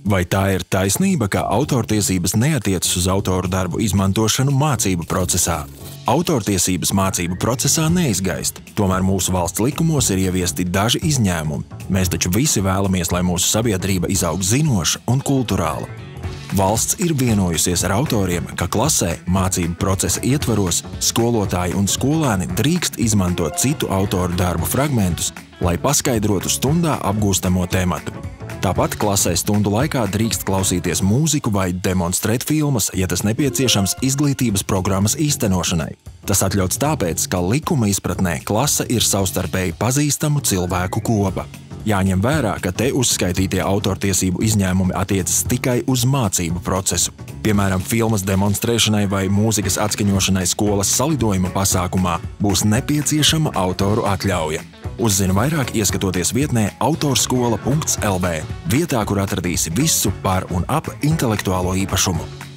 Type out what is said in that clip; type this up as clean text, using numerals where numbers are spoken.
Vai tā ir taisnība, ka autortiesības neatiecas uz autoru darbu izmantošanu mācību procesā? Autortiesības mācību procesā neizgaist, tomēr mūsu valsts likumos ir ieviesti daži izņēmumi. Mēs taču visi vēlamies, lai mūsu sabiedrība izaug zinoša un kulturāla. Valsts ir vienojusies ar autoriem, ka klasē mācību procesa ietvaros skolotāji un skolēni drīkst izmantot citu autoru darbu fragmentus, lai paskaidrotu stundā apgūstamo tematu. Tāpat klasē stundu laikā drīkst klausīties mūziku vai demonstrēt filmas, ja tas nepieciešams izglītības programmas īstenošanai. Tas atļauts tāpēc, ka likuma izpratnē klase ir savstarpēji pazīstamu cilvēku kopa. Jāņem vērā, ka te uzskaitītie autortiesību izņēmumi attiecas tikai uz mācību procesu. Piemēram, filmas demonstrēšanai vai mūzikas atskaņošanai skolas salidojuma pasākumā būs nepieciešama autoru atļauja. Uzzini vairāk, ieskatoties vietnē autorskola.lv, vietā, kur atradīsi visu par un ap intelektuālo īpašumu.